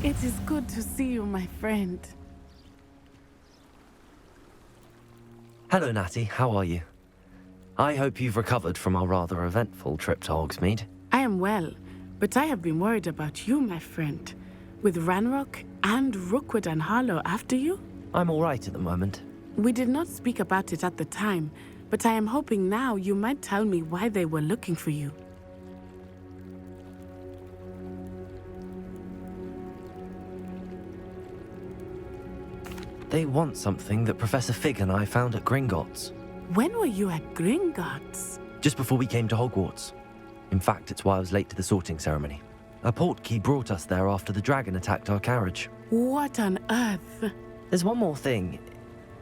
It is good to see you, my friend. Hello, Natty. How are you? I hope you've recovered from our rather eventful trip to Hogsmeade. I am well, but I have been worried about you, my friend. With Ranrock and Rookwood and Harlow after you? I'm all right at the moment. We did not speak about it at the time, but I am hoping now you might tell me why they were looking for you. They want something that Professor Fig and I found at Gringotts. When were you at Gringotts? Just before we came to Hogwarts. In fact, it's why I was late to the sorting ceremony. A portkey brought us there after the dragon attacked our carriage. What on earth? There's one more thing.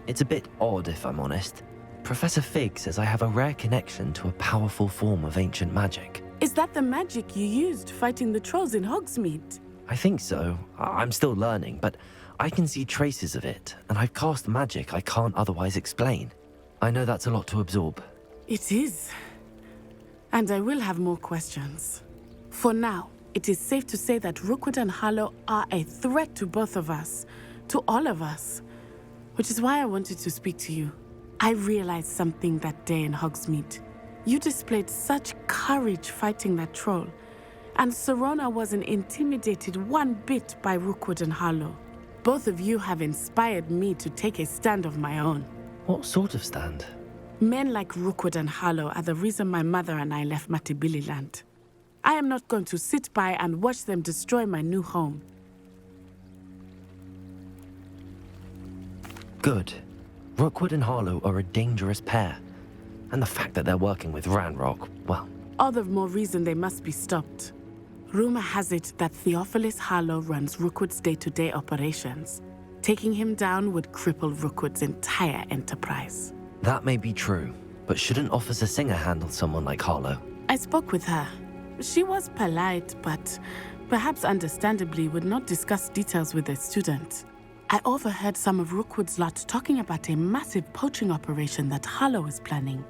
It's a bit odd, if I'm honest. Professor Fig says I have a rare connection to a powerful form of ancient magic. Is that the magic you used fighting the trolls in Hogsmeade? I think so. I'm still learning, but I can see traces of it, and I've cast magic I can't otherwise explain. I know that's a lot to absorb. It is. And I will have more questions. For now, it is safe to say that Rookwood and Harlow are a threat to both of us, to all of us, which is why I wanted to speak to you. I realized something that day in Hogsmeade. You displayed such courage fighting that troll, and Serona wasn't intimidated one bit by Rookwood and Harlow. Both of you have inspired me to take a stand of my own. What sort of stand? Men like Rookwood and Harlow are the reason my mother and I left Matabeleland. I am not going to sit by and watch them destroy my new home. Good. Rookwood and Harlow are a dangerous pair. And the fact that they're working with Ranrock, well... All the more reason they must be stopped. Rumor has it that Theophilus Harlow runs Rookwood's day-to-day operations. Taking him down would cripple Rookwood's entire enterprise. That may be true, but shouldn't Officer Singer handle someone like Harlow? I spoke with her. She was polite, but perhaps understandably would not discuss details with a student. I overheard some of Rookwood's lot talking about a massive poaching operation that Harlow is planning.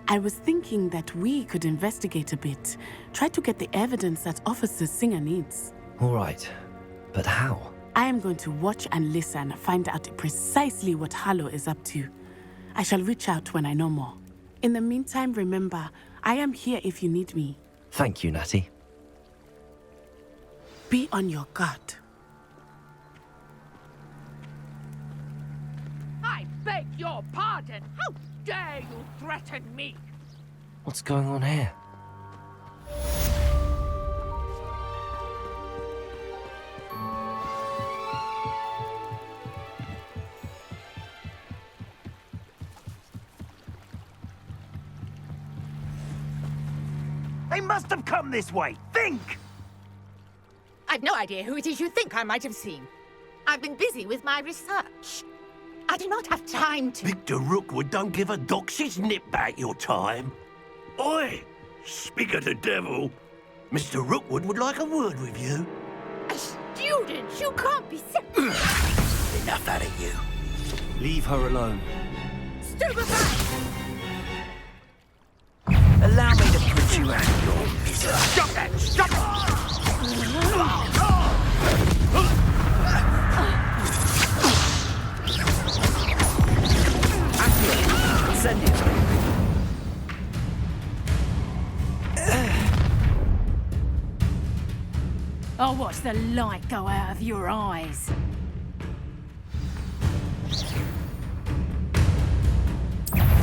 I was thinking that we could investigate a bit, try to get the evidence that Officer Singer needs. All right, but how? I am going to watch and listen, find out precisely what Harlow is up to. I shall reach out when I know more. In the meantime, remember, I am here if you need me. Thank you, Natty. Be on your guard. I beg your pardon! How dare you threaten me? What's going on here? They must have come this way. Think! I've no idea who it is you think I might have seen. I've been busy with my research. I do not have time to... Victor Rookwood don't give a doxy's nip back your time. Oi! Speak of the devil. Mr. Rookwood would like a word with you. A student? You can't be so... Enough out of you. Leave her alone. Stupefy! Allow me to put you out of your misery. Stop that! Stop it! Send it. I'll watch the light go out of your eyes.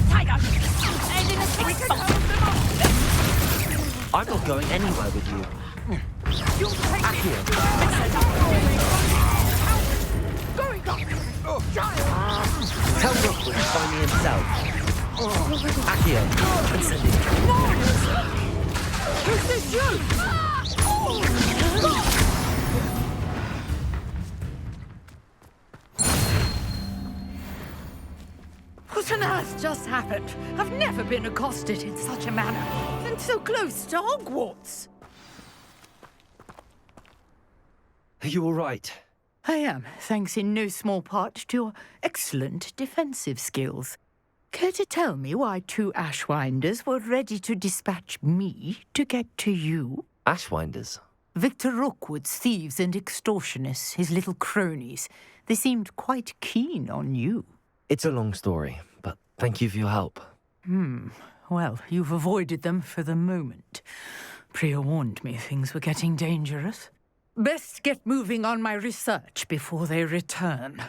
Tiger! And in a second, I'm not going anywhere with you. you'll take Accio. Going on! Child! Tell Rookwood to find me himself. Accio and Cindy. Is this you? What on earth just happened? I've never been accosted in such a manner, and so close to Hogwarts. Are you all right? I am, thanks in no small part to your excellent defensive skills. Care to tell me why two Ashwinders were ready to dispatch me to get to you? Ashwinders? Victor Rookwood's thieves and extortionists, his little cronies. They seemed quite keen on you. It's a long story, but thank you for your help. Well, you've avoided them for the moment. Priya warned me things were getting dangerous. Best get moving on my research before they return.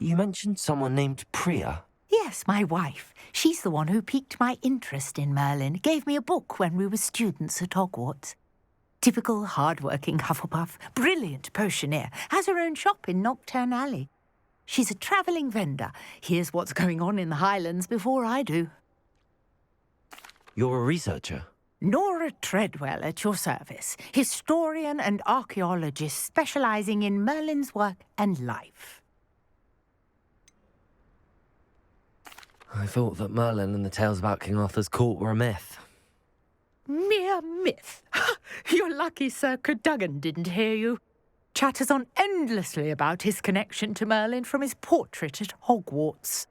You mentioned someone named Priya. Yes, my wife. She's the one who piqued my interest in Merlin. Gave me a book when we were students at Hogwarts. Typical hard-working Hufflepuff, brilliant potioneer, has her own shop in Knockturn Alley. She's a travelling vendor. Hears what's going on in the Highlands before I do. You're a researcher? Nora Treadwell at your service, historian and archaeologist specialising in Merlin's work and life. I thought that Merlin and the tales about King Arthur's court were a myth. Mere myth. You're lucky Sir Cadogan didn't hear you. Chatters on endlessly about his connection to Merlin from his portrait at Hogwarts.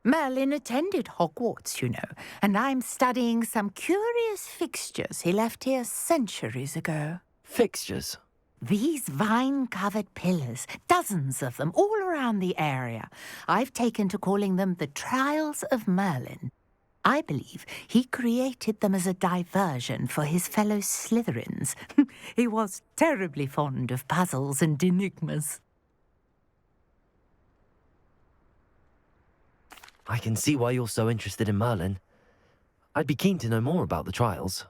Merlin attended Hogwarts, you know, and I'm studying some curious fixtures he left here centuries ago. Fixtures? These vine-covered pillars, dozens of them, all around the area. I've taken to calling them the Trials of Merlin. I believe he created them as a diversion for his fellow Slytherins. He was terribly fond of puzzles and enigmas. I can see why you're so interested in Merlin. I'd be keen to know more about the trials.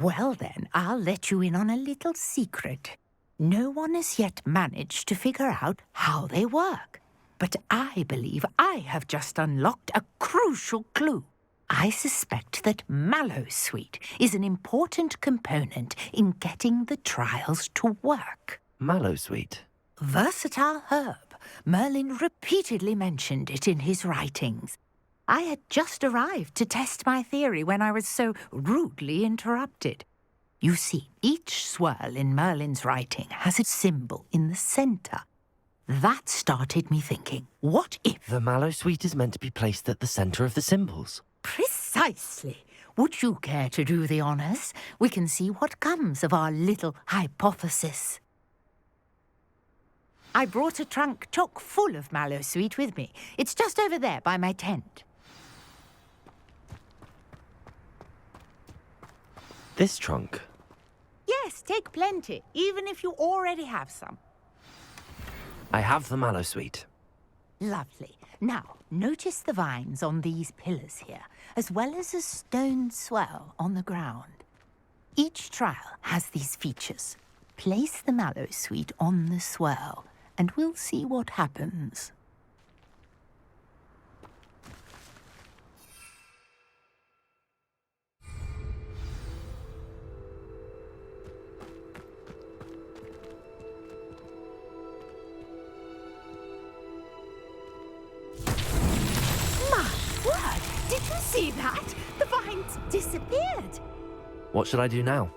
Well then, I'll let you in on a little secret. No one has yet managed to figure out how they work. But I believe I have just unlocked a crucial clue. I suspect that Mallowsweet is an important component in getting the trials to work. Mallowsweet? Versatile herb. Merlin repeatedly mentioned it in his writings. I had just arrived to test my theory when I was so rudely interrupted. You see, each swirl in Merlin's writing has a symbol in the centre. That started me thinking, what if... The Mallowsweet is meant to be placed at the centre of the symbols. Precisely. Would you care to do the honours? We can see what comes of our little hypothesis. I brought a trunk chock full of Mallowsweet with me. It's just over there by my tent. This trunk? Yes, take plenty, even if you already have some. I have the Mallowsweet. Lovely. Now, notice the vines on these pillars here, as well as a stone swell on the ground. Each trial has these features. Place the Mallowsweet on the swell, and we'll see what happens. Did you see that? The vines disappeared. What should I do now?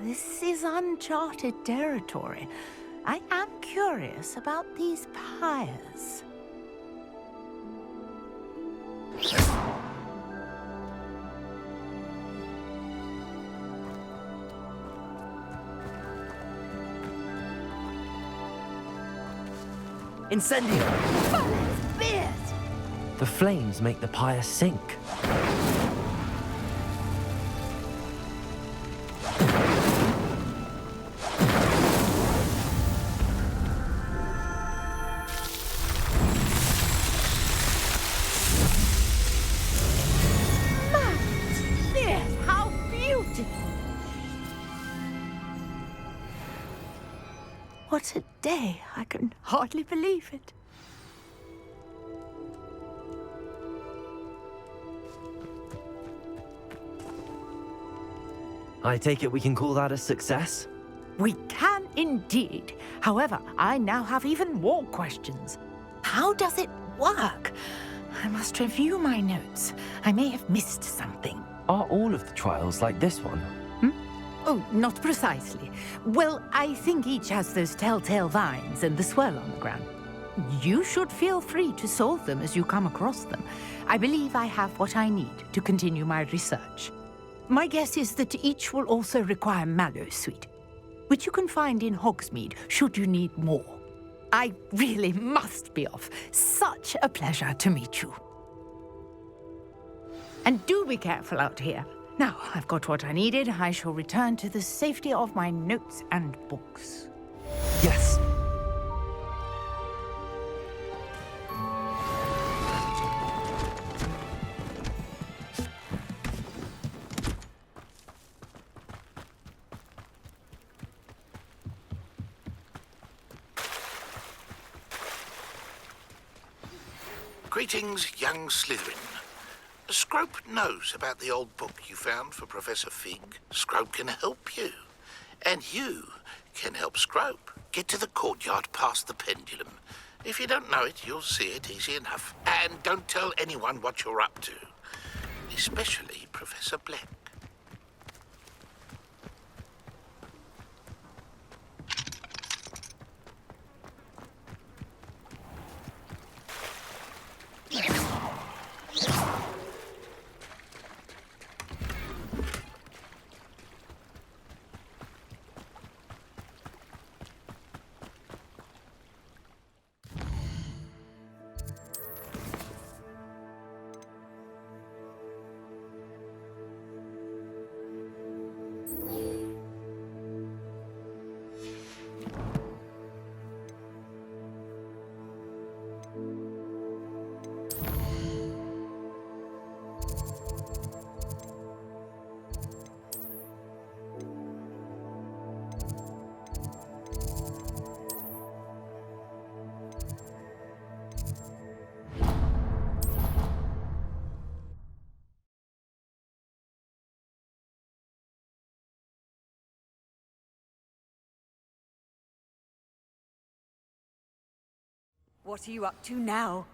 This is uncharted territory. I am curious about these pyres. Incendio! Merlin's beard! The flames make the pyre sink. Merlin's beard! How beautiful! What a day. I can hardly believe it. I take it we can call that a success? We can indeed. However, I now have even more questions. How does it work? I must review my notes. I may have missed something. Are all of the trials like this one? Oh, not precisely. Well, I think each has those telltale vines and the swirl on the ground. You should feel free to solve them as you come across them. I believe I have what I need to continue my research. My guess is that each will also require mallowsweet, which you can find in Hogsmeade should you need more. I really must be off. Such a pleasure to meet you. And do be careful out here. Now, I've got what I needed. I shall return to the safety of my notes and books. Yes. Greetings, young Slytherin. Scrope knows about the old book you found for Professor Fig. Scrope can help you. And you can help Scrope get to the courtyard past the pendulum. If you don't know it, you'll see it easy enough. And don't tell anyone what you're up to. Especially Professor Black. What are you up to now?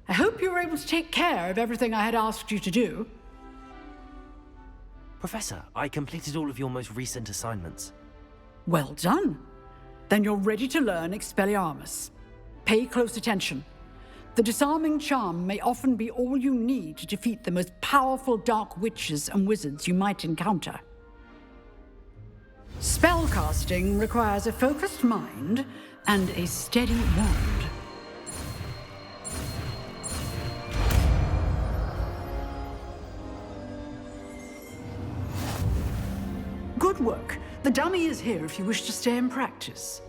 I hope you were able to take care of everything I had asked you to do. Professor, I completed all of your most recent assignments. Well done. Then you're ready to learn Expelliarmus. Pay close attention. The disarming charm may often be all you need to defeat the most powerful dark witches and wizards you might encounter. Spellcasting requires a focused mind and a steady wand. Good work. The dummy is here if you wish to stay and practice.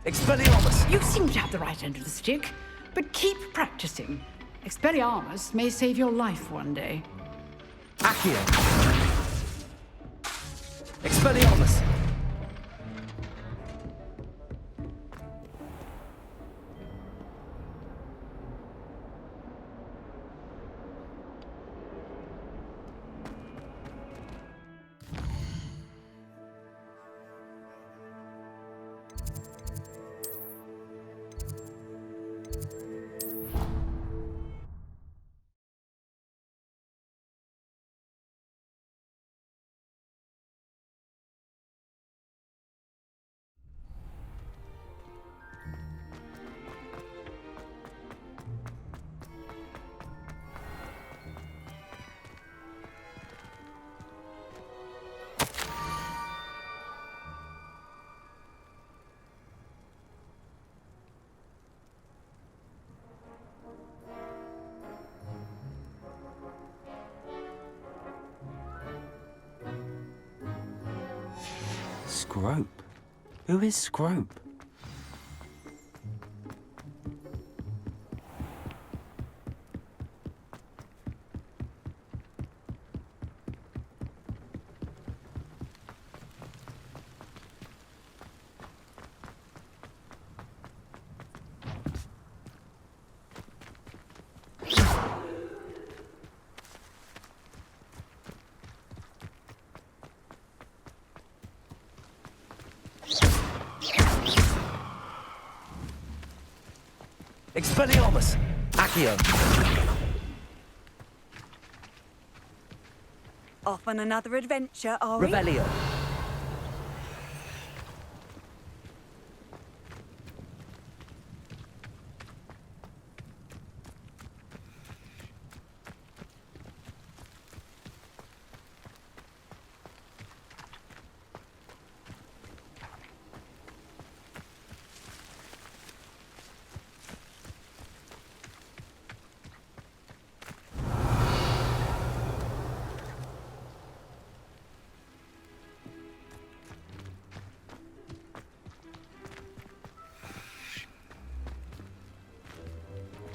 Expelliarmus! You seem to have the right end of the stick, but keep practicing. Expelliarmus may save your life one day. Accio! Expelliarmus! Scrope? Who is Scrope? Expelliarmus! Accio! Off on another adventure, are we? Revelio!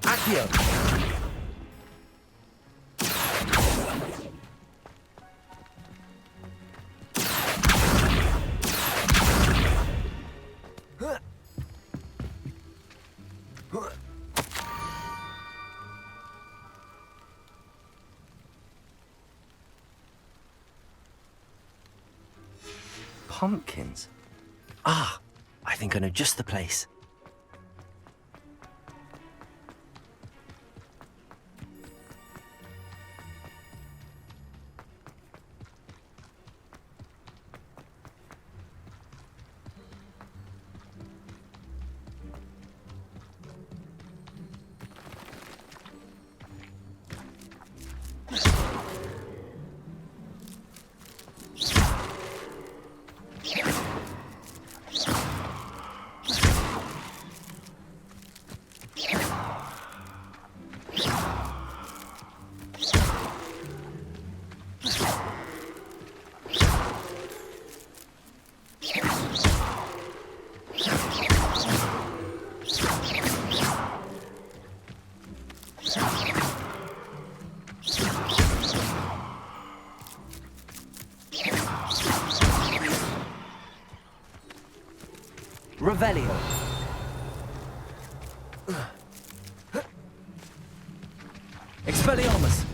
Accio! Pumpkins? Ah, I think I know just the place. Revelio. Expelliarmus.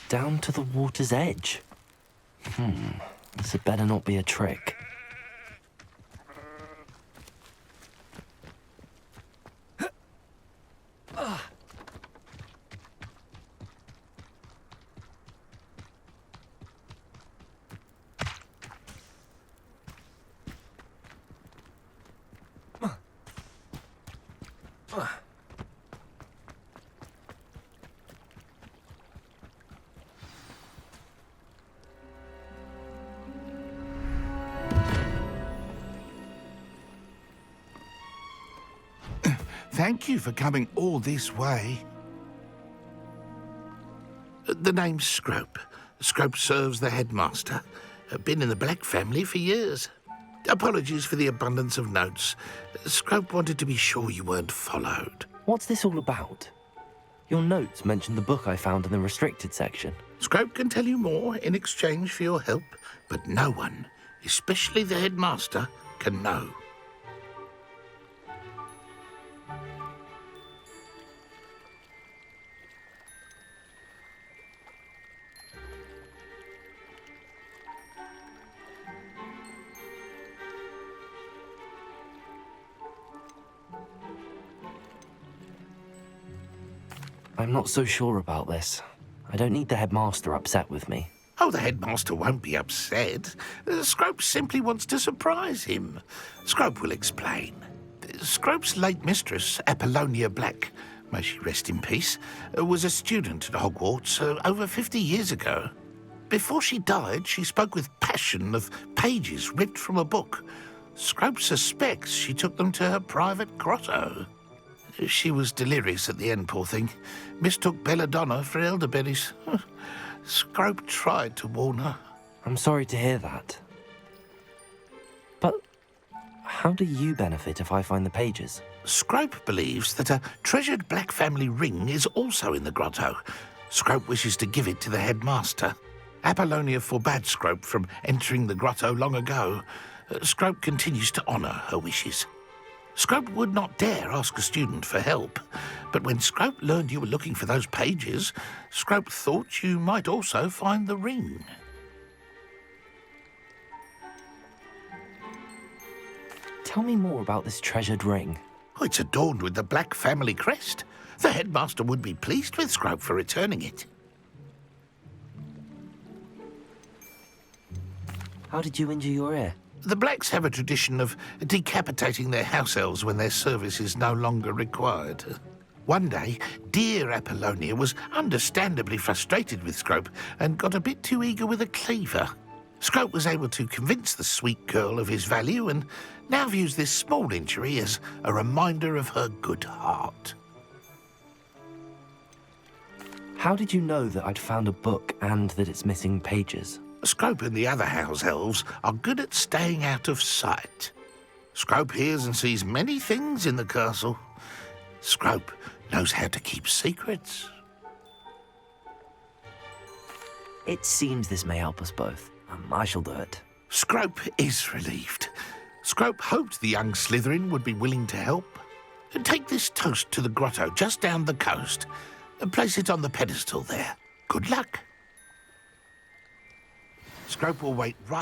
Down to the water's edge. This had better not be a trick. Thank you for coming all this way. The name's Scrope. Scrope serves the headmaster. Been in the Black family for years. Apologies for the abundance of notes. Scrope wanted to be sure you weren't followed. What's this all about? Your notes mentioned the book I found in the restricted section. Scrope can tell you more in exchange for your help, but no one, especially the headmaster, can know. I'm not so sure about this. I don't need the headmaster upset with me. Oh, the headmaster won't be upset. Scrope simply wants to surprise him. Scrope will explain. Scrope's late mistress, Apollonia Black, may she rest in peace, was a student at Hogwarts over 50 years ago. Before she died, she spoke with passion of pages ripped from a book. Scrope suspects she took them to her private grotto. She was delirious at the end, poor thing. Mistook belladonna for elderberries. Scrope tried to warn her. I'm sorry to hear that. But how do you benefit if I find the pages? Scrope believes that a treasured black family ring is also in the grotto. Scrope wishes to give it to the headmaster. Apollonia forbade Scrope from entering the grotto long ago. Scrope continues to honour her wishes. Scrope would not dare ask a student for help, but when Scrope learned you were looking for those pages, Scrope thought you might also find the ring. Tell me more about this treasured ring. Oh, it's adorned with the black family crest. The headmaster would be pleased with Scrope for returning it. How did you injure your ear? The Blacks have a tradition of decapitating their house elves when their service is no longer required. One day, dear Apollonia was understandably frustrated with Scrope and got a bit too eager with a cleaver. Scrope was able to convince the sweet girl of his value and now views this small injury as a reminder of her good heart. How did you know that I'd found a book and that it's missing pages? Scrope and the other house elves are good at staying out of sight. Scrope hears and sees many things in the castle. Scrope knows how to keep secrets. It seems this may help us both. I shall do it. Scrope is relieved. Scrope hoped the young Slytherin would be willing to help. Take this toast to the grotto just down the coast and place it on the pedestal there. Good luck. Scrope will wait right